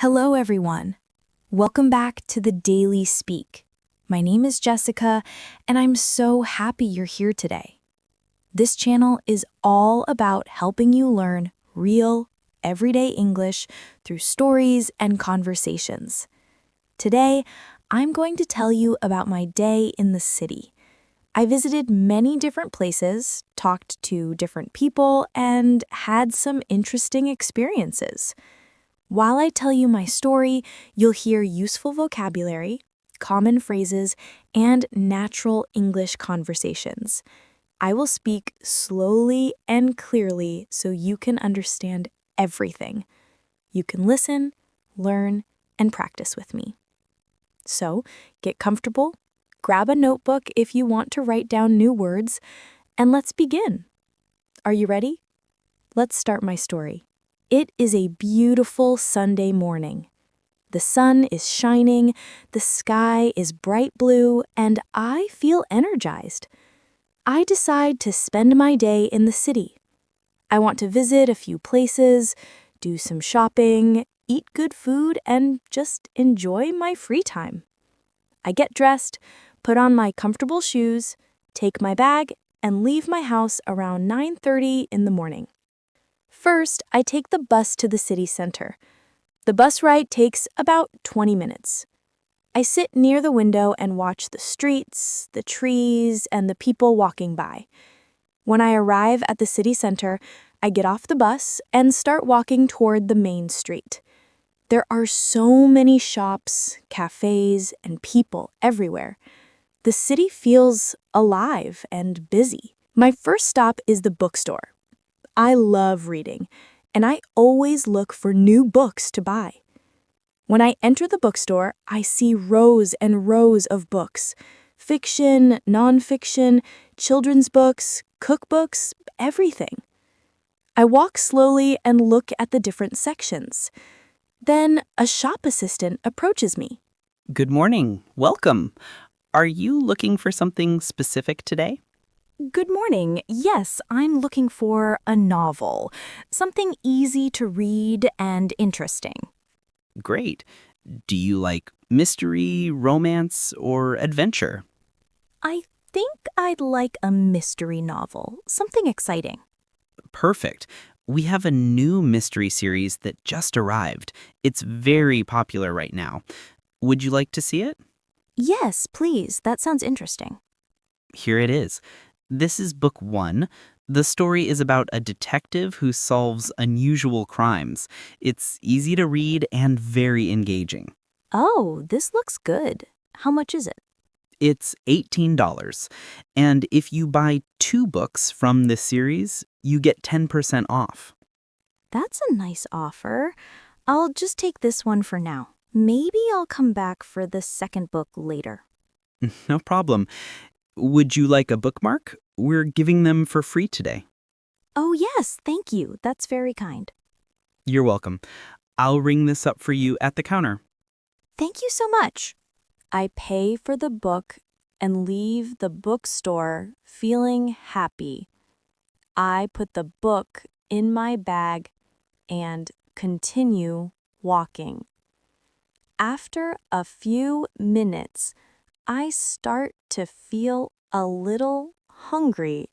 Hello, everyone. Welcome back to the Daily Speak. My name is Jessica, and I'm so happy you're here today. This channel is all about helping you learn real, everyday English through stories and conversations. Today, I'm going to tell you about my day in the city. I visited many different places, talked to different people, and had some interesting experiences. While I tell you my story, you'll hear useful vocabulary, common phrases, and natural English conversations. I will speak slowly and clearly so you can understand everything. You can listen, learn, and practice with me. So, get comfortable, grab a notebook if you want to write down new words, and let's begin. Are you ready? Let's start my story. It is a beautiful Sunday morning. The sun is shining, the sky is bright blue, and I feel energized. I decide to spend my day in the city. I want to visit a few places, do some shopping, eat good food, and just enjoy my free time. I get dressed, put on my comfortable shoes, take my bag, and leave my house around 9:30 in the morning. First, I take the bus to the city center. The bus ride takes about 20 minutes. I sit near the window and watch the streets, the trees, and the people walking by. When I arrive at the city center, I get off the bus and start walking toward the main street. There are so many shops, cafes, and people everywhere. The city feels alive and busy. My first stop is the bookstore. I love reading, and I always look for new books to buy. When I enter the bookstore, I see rows and rows of books. Fiction, nonfiction, children's books, cookbooks, everything. I walk slowly and look at the different sections. Then a shop assistant approaches me. Good morning. Welcome. Are you looking for something specific today? Good morning. Yes, I'm looking for a novel. Something easy to read and interesting. Great. Do you like mystery, romance, or adventure? I think I'd like a mystery novel. Something exciting. Perfect. We have a new mystery series that just arrived. It's very popular right now. Would you like to see it? Yes, please. That sounds interesting. Here it is. This is book 1. The story is about a detective who solves unusual crimes. It's easy to read and very engaging. Oh, this looks good. How much is it? It's $18. And if you buy 2 books from this series, you get 10% off. That's a nice offer. I'll just take this one for now. Maybe I'll come back for the second book later. No problem. Would you like a bookmark? We're giving them for free today. Oh, yes, thank you. That's very kind. You're welcome. I'll ring this up for you at the counter. Thank you so much. I pay for the book and leave the bookstore feeling happy. I put the book in my bag and continue walking. After a few minutes, I start to feel a little hungry.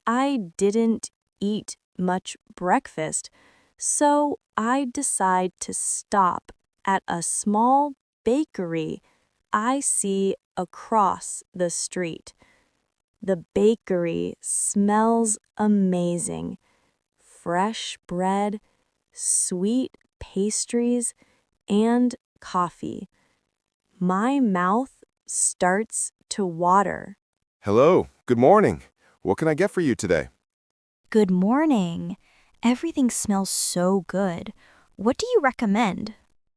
I didn't eat much breakfast, so I decide to stop at a small bakery I see across the street. The bakery smells amazing. Fresh bread, sweet pastries, and coffee. My mouth starts to water. Hello, good morning. What can I get for you today? Good morning. Everything smells so good. What do you recommend?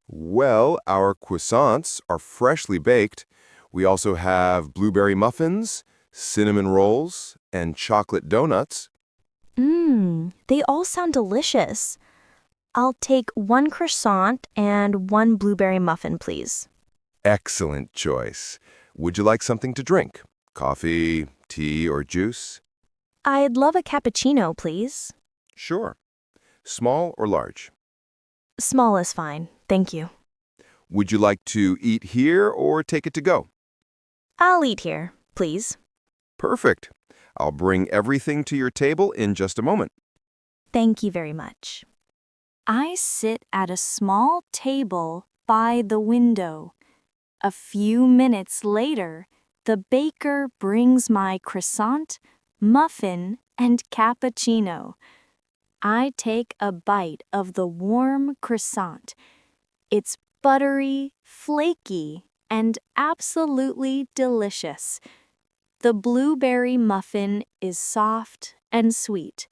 Well, our croissants are freshly baked. We also have blueberry muffins, cinnamon rolls, and chocolate donuts. They all sound delicious. I'll take one croissant and one blueberry muffin, please. Excellent choice. Would you like something to drink? Coffee, tea, or juice? I'd love a cappuccino, please. Sure. Small or large? Small is fine, thank you. Would you like to eat here or take it to go? I'll eat here, please. Perfect. I'll bring everything to your table in just a moment. Thank you very much. I sit at a small table by the window. A few minutes later, the baker brings my croissant, muffin, and cappuccino. I take a bite of the warm croissant. It's buttery, flaky, and absolutely delicious. The blueberry muffin is soft and sweet.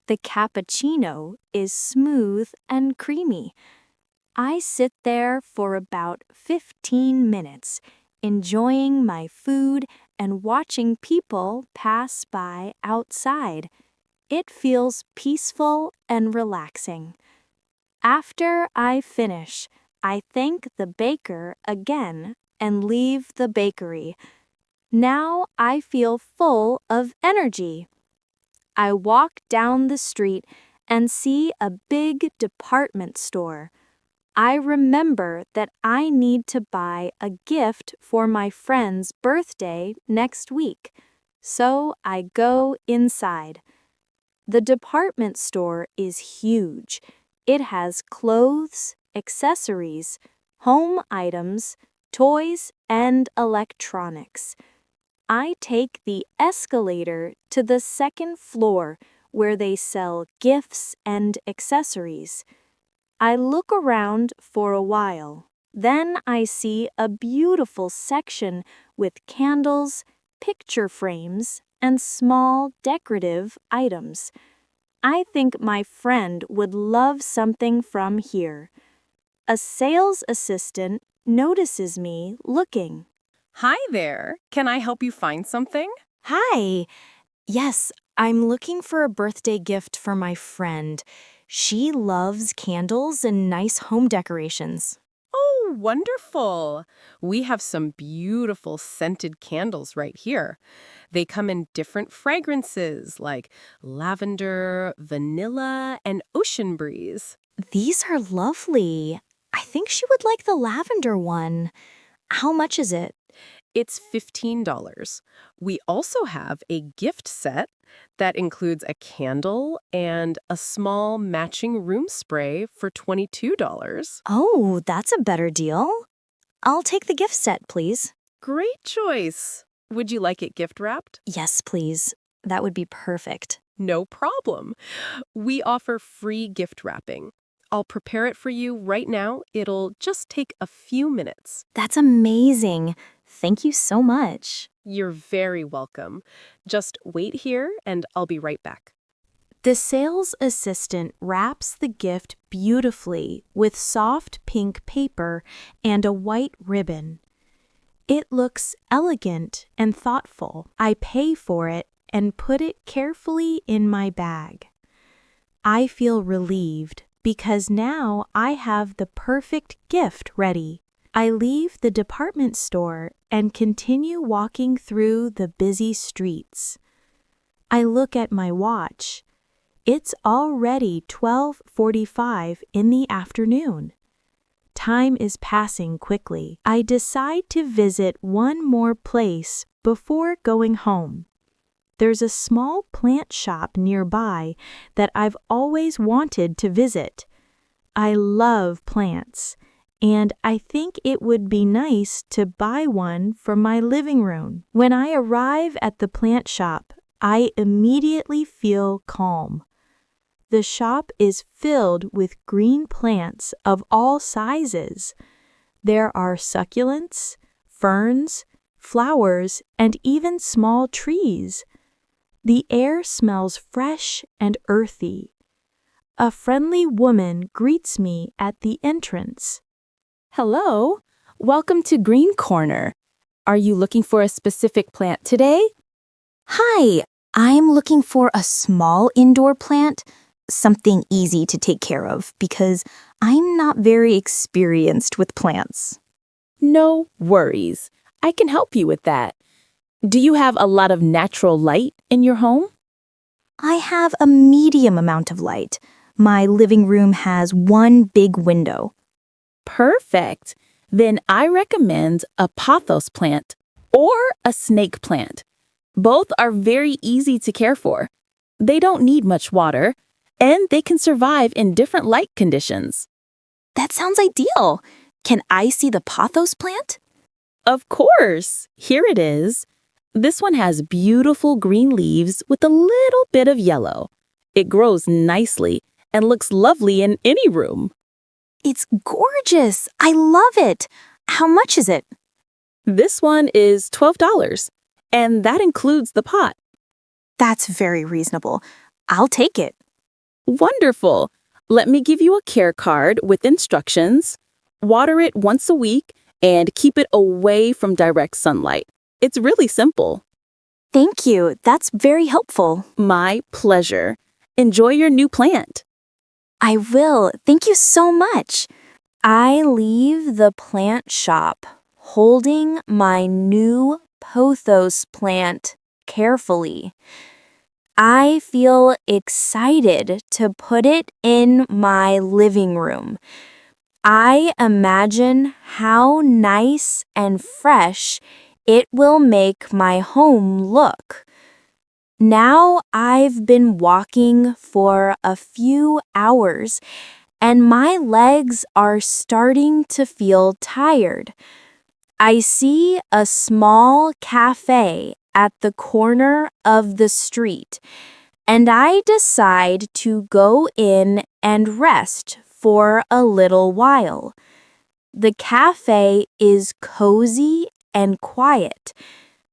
The cappuccino is smooth and creamy. I sit there for about 15 minutes, enjoying my food and watching people pass by outside. It feels peaceful and relaxing. After I finish, I thank the baker again and leave the bakery. Now I feel full of energy. I walk down the street and see a big department store. I remember that I need to buy a gift for my friend's birthday next week, so I go inside. The department store is huge. It has clothes, accessories, home items, toys, and electronics. I take the escalator to the second floor where they sell gifts and accessories. I look around for a while. Then I see a beautiful section with candles, picture frames, and small decorative items. I think my friend would love something from here. A sales assistant notices me looking. Hi there. Can I help you find something? Hi. Yes, I'm looking for a birthday gift for my friend. She loves candles and nice home decorations. Oh, wonderful. We have some beautiful scented candles right here. They come in different fragrances like lavender, vanilla, and ocean breeze. These are lovely. I think she would like the lavender one. How much is it? It's $15. We also have a gift set that includes a candle and a small matching room spray for $22. Oh, that's a better deal. I'll take the gift set, please. Great choice. Would you like it gift wrapped? Yes, please. That would be perfect. No problem. We offer free gift wrapping. I'll prepare it for you right now. It'll just take a few minutes. That's amazing. Thank you so much. You're very welcome. Just wait here and I'll be right back. The sales assistant wraps the gift beautifully with soft pink paper and a white ribbon. It looks elegant and thoughtful. I pay for it and put it carefully in my bag. I feel relieved because now I have the perfect gift ready. I leave the department store and continue walking through the busy streets. I look at my watch. It's already 12:45 in the afternoon. Time is passing quickly. I decide to visit one more place before going home. There's a small plant shop nearby that I've always wanted to visit. I love plants, and I think it would be nice to buy one for my living room. When I arrive at the plant shop, I immediately feel calm. The shop is filled with green plants of all sizes. There are succulents, ferns, flowers, and even small trees. The air smells fresh and earthy. A friendly woman greets me at the entrance. Hello, welcome to Green Corner. Are you looking for a specific plant today? Hi, I'm looking for a small indoor plant, something easy to take care of because I'm not very experienced with plants. No worries. I can help you with that. Do you have a lot of natural light in your home? I have a medium amount of light, My living room has one big window. Perfect. Then I recommend a pothos plant or a snake plant. Both are very easy to care for. They don't need much water, and they can survive in different light conditions. That sounds ideal. Can I see the pothos plant? Of course. Here it is. This one has beautiful green leaves with a little bit of yellow. It grows nicely and looks lovely in any room. It's gorgeous. I love it. How much is it? This one is $12, and that includes the pot. That's very reasonable. I'll take it. Wonderful. Let me give you a care card with instructions. Water it once a week and keep it away from direct sunlight. It's really simple. Thank you. That's very helpful. My pleasure. Enjoy your new plant. I will. Thank you so much. I leave the plant shop holding my new pothos plant carefully. I feel excited to put it in my living room. I imagine how nice and fresh it will make my home look. Now I've been walking for a few hours and my legs are starting to feel tired. I see a small cafe at the corner of the street, and I decide to go in and rest for a little while. The cafe is cozy and quiet.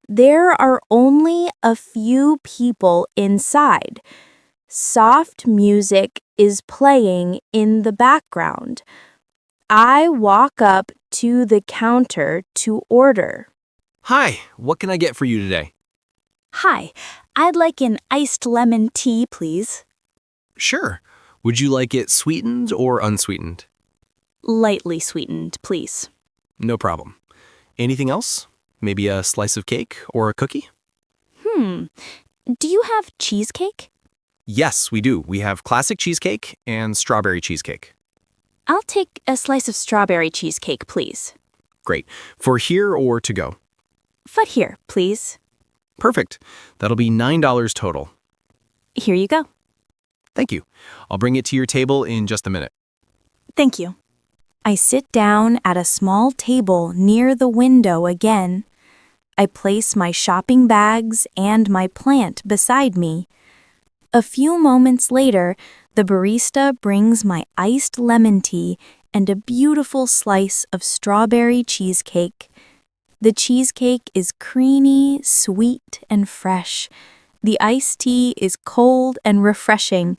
There are only a few people inside. Soft music is playing in the background. I walk up to the counter to order. Hi, what can I get for you today? Hi, I'd like an iced lemon tea, please. Sure. Would you like it sweetened or unsweetened? Lightly sweetened, please. No problem. Anything else? Maybe a slice of cake or a cookie? Do you have cheesecake? Yes, we do. We have classic cheesecake and strawberry cheesecake. I'll take a slice of strawberry cheesecake, please. Great. For here or to go? Foot here, please. Perfect. That'll be $9 total. Here you go. Thank you. I'll bring it to your table in just a minute. Thank you. I sit down at a small table near the window again. I place my shopping bags and my plant beside me. A few moments later, the barista brings my iced lemon tea and a beautiful slice of strawberry cheesecake. The cheesecake is creamy, sweet, and fresh. The iced tea is cold and refreshing.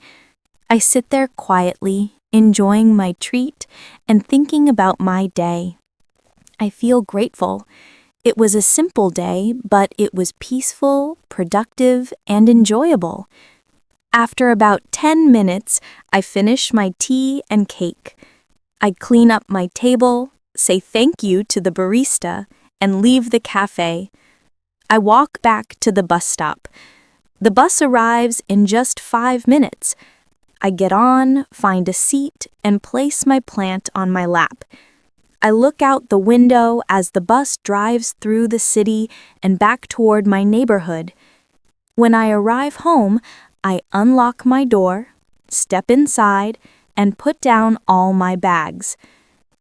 I sit there quietly, enjoying my treat and thinking about my day. I feel grateful. It was a simple day, but it was peaceful, productive, and enjoyable. After about 10 minutes, I finish my tea and cake. I clean up my table, say thank you to the barista, and leave the cafe. I walk back to the bus stop. The bus arrives in just 5 minutes. I get on, find a seat, and place my plant on my lap. I look out the window as the bus drives through the city and back toward my neighborhood. When I arrive home, I unlock my door, step inside, and put down all my bags.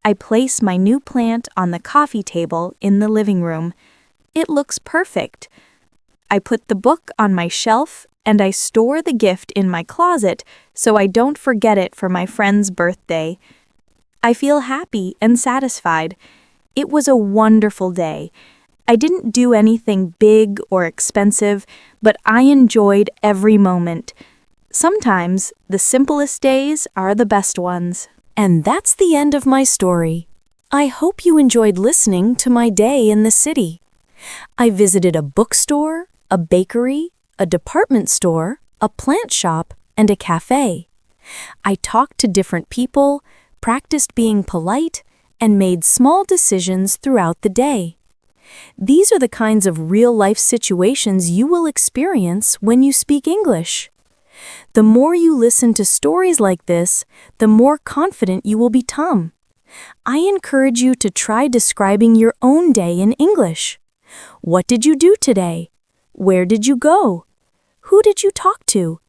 I place my new plant on the coffee table in the living room. It looks perfect. I put the book on my shelf and I store the gift in my closet so I don't forget it for my friend's birthday. I feel happy and satisfied. It was a wonderful day. I didn't do anything big or expensive, but I enjoyed every moment. Sometimes the simplest days are the best ones. And that's the end of my story. I hope you enjoyed listening to my day in the city. I visited a bookstore, a bakery, a department store, a plant shop, and a cafe. I talked to different people, practiced being polite, and made small decisions throughout the day. These are the kinds of real-life situations you will experience when you speak English. The more you listen to stories like this, the more confident you will become. I encourage you to try describing your own day in English. What did you do today? Where did you go? Who did you talk to?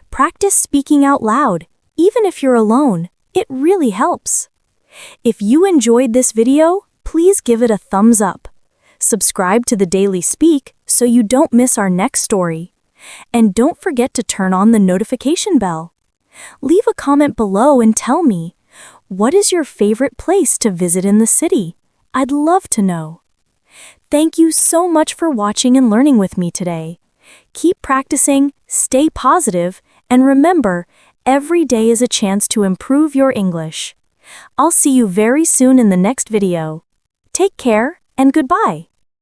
Practice speaking out loud, even if you're alone. It really helps. If you enjoyed this video, please give it a thumbs up. Subscribe to the Daily Speak so you don't miss our next story. And don't forget to turn on the notification bell. Leave a comment below and tell me, what is your favorite place to visit in the city? I'd love to know. Thank you so much for watching and learning with me today. Keep practicing, stay positive, and remember, every day is a chance to improve your English. I'll see you very soon in the next video. Take care and goodbye.